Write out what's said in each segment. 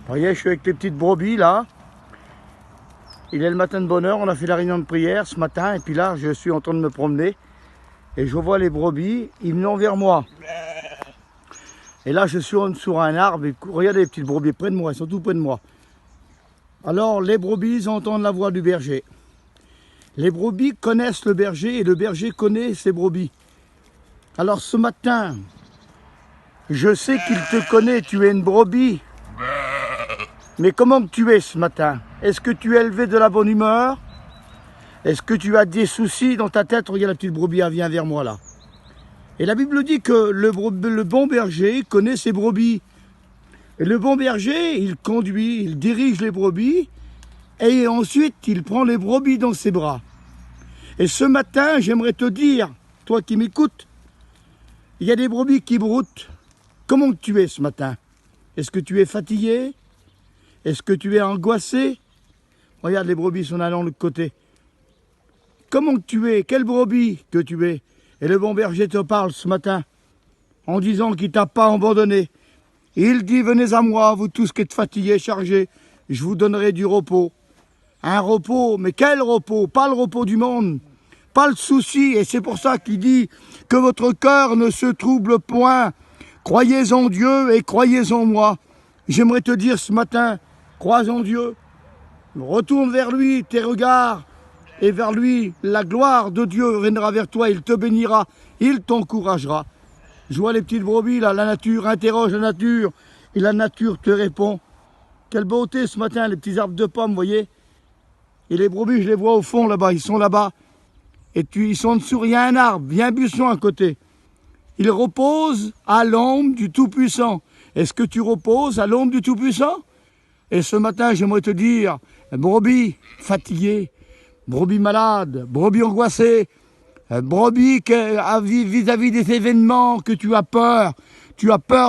Vous voyez, je suis avec les petites brebis là. Il est le matin de bonne heure, on a fait la réunion de prière ce matin. Et puis là, je suis en train de me promener. Et je vois les brebis, ils viennent vers moi. Et là, je suis sur un arbre. Et regardez les petites brebis près de moi, elles sont tout près de moi. Alors, les brebis entendent la voix du berger. Les brebis connaissent le berger et le berger connaît ses brebis. Alors ce matin, je sais qu'il te connaît, tu es une brebis. Mais comment tu es ce matin? Est-ce que tu es élevé de la bonne humeur? Est-ce que tu as des soucis dans ta tête? Regarde la petite brebis, elle vient vers moi là. Et la Bible dit que le bon berger connaît ses brebis. Et le bon berger, il conduit, il dirige les brebis. Et ensuite, il prend les brebis dans ses bras. Et ce matin, j'aimerais te dire, toi qui m'écoutes, il y a des brebis qui broutent. Comment tu es ce matin? Est-ce que tu es fatigué? Est-ce que tu es angoissé? Regarde, les brebis sont allés de l'autre côté. Comment tu es? Quelle brebis que tu es? Et le bon berger te parle ce matin en disant qu'il ne t'a pas abandonné. Il dit, venez à moi, vous tous qui êtes fatigués, chargés, je vous donnerai du repos. Un repos, mais quel repos? Pas le repos du monde, pas le souci. Et c'est pour ça qu'il dit que votre cœur ne se trouble point. Croyez en Dieu et croyez en moi. J'aimerais te dire ce matin, crois en Dieu, retourne vers lui tes regards, et vers lui, la gloire de Dieu viendra vers toi, il te bénira, il t'encouragera. Je vois les petites brebis là, la nature interroge la nature, et la nature te répond. Quelle beauté ce matin, les petits arbres de pommes, vous voyez. Et les brebis, je les vois au fond là-bas, ils sont là-bas. Et ils sont en dessous, il y a un arbre, il y a un buisson à côté. Ils reposent à l'ombre du Tout-Puissant. Est-ce que tu reposes à l'ombre du Tout-Puissant? Et ce matin, j'aimerais te dire, brebis fatiguée, brebis malade, brebis angoissée, brebis vis-à-vis des événements que tu as peur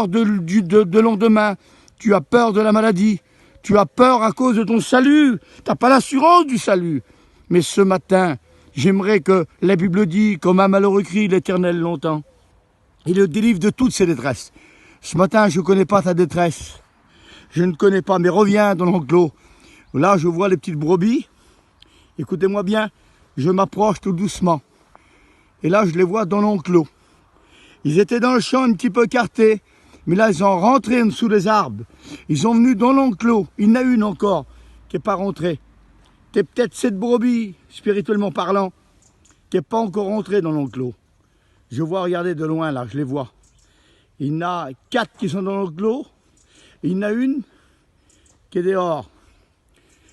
de lendemain, tu as peur de la maladie, tu as peur à cause de ton salut, tu n'as pas l'assurance du salut. Mais ce matin, j'aimerais que la Bible dit, comme un malheureux crie, l'Éternel l'entend. Il le délivre de toutes ses détresses. Ce matin, je ne connais pas ta détresse. Je ne connais pas, mais reviens dans l'enclos. Là, je vois les petites brebis. Écoutez-moi bien, je m'approche tout doucement. Et là, je les vois dans l'enclos. Ils étaient dans le champ un petit peu écartés, mais là, ils sont rentrés sous les arbres. Ils sont venus dans l'enclos. Il y en a une encore qui n'est pas rentrée. C'est peut-être cette brebis, spirituellement parlant, qui n'est pas encore rentrée dans l'enclos. Je vois, regardez de loin là, je les vois. Il y en a 4 qui sont dans l'enclos. Il y en a une qui est dehors.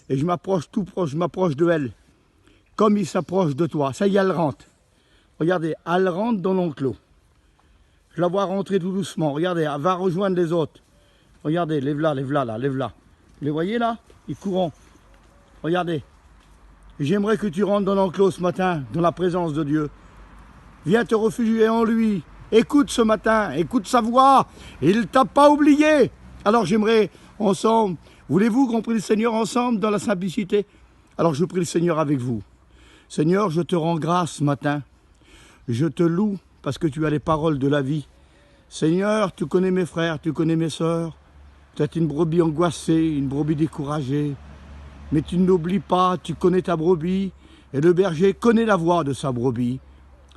Et je m'approche tout proche, je m'approche de elle. Comme il s'approche de toi. Ça y est, elle rentre. Regardez, elle rentre dans l'enclos. Je la vois rentrer tout doucement. Regardez, elle va rejoindre les autres. Regardez, lève-la, lève-la, là, lève-la. Vous les voyez là? Ils courent. Regardez. J'aimerais que tu rentres dans l'enclos ce matin, dans la présence de Dieu. Viens te réfugier en lui. Écoute ce matin, écoute sa voix. Il ne t'a pas oublié. Alors j'aimerais ensemble, voulez-vous qu'on prie le Seigneur ensemble dans la simplicité? Alors je prie le Seigneur avec vous. Seigneur, je te rends grâce ce matin. Je te loue parce que tu as les paroles de la vie. Seigneur, tu connais mes frères, tu connais mes sœurs. Tu es une brebis angoissée, une brebis découragée. Mais tu n'oublies pas, tu connais ta brebis. Et le berger connaît la voix de sa brebis.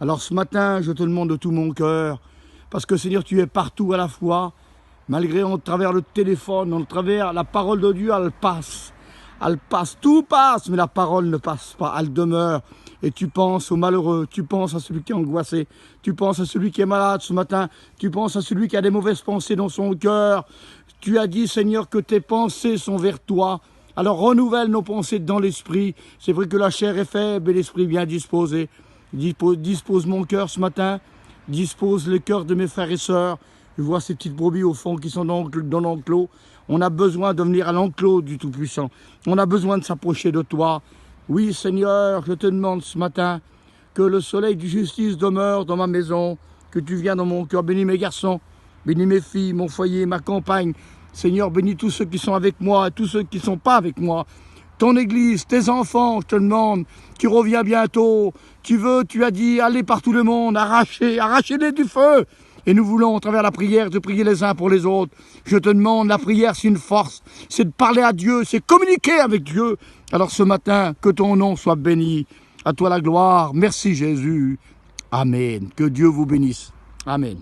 Alors ce matin, je te demande de tout mon cœur. Parce que Seigneur, tu es partout à la fois. Malgré en travers le téléphone, en travers la parole de Dieu, elle passe. Elle passe, tout passe, mais la parole ne passe pas, elle demeure. Et tu penses aux malheureux, tu penses à celui qui est angoissé, tu penses à celui qui est malade ce matin, tu penses à celui qui a des mauvaises pensées dans son cœur. Tu as dit, Seigneur, que tes pensées sont vers toi. Alors renouvelle nos pensées dans l'esprit. C'est vrai que la chair est faible et l'esprit bien disposé. Dispose mon cœur ce matin, dispose le cœur de mes frères et sœurs. Je vois ces petites brebis au fond qui sont dans l'enclos. On a besoin de venir à l'enclos du Tout-Puissant. On a besoin de s'approcher de toi. Oui, Seigneur, je te demande ce matin que le soleil de justice demeure dans ma maison, que tu viens dans mon cœur. Bénis mes garçons, bénis mes filles, mon foyer, ma compagne. Seigneur, bénis tous ceux qui sont avec moi et tous ceux qui ne sont pas avec moi. Ton église, tes enfants, je te demande, tu reviens bientôt. Tu as dit, allez par tout le monde, arrachez-les du feu. Et nous voulons, à travers la prière, te prier les uns pour les autres. Je te demande, la prière, c'est une force. C'est de parler à Dieu, c'est communiquer avec Dieu. Alors ce matin, que ton nom soit béni. À toi la gloire. Merci Jésus. Amen. Que Dieu vous bénisse. Amen.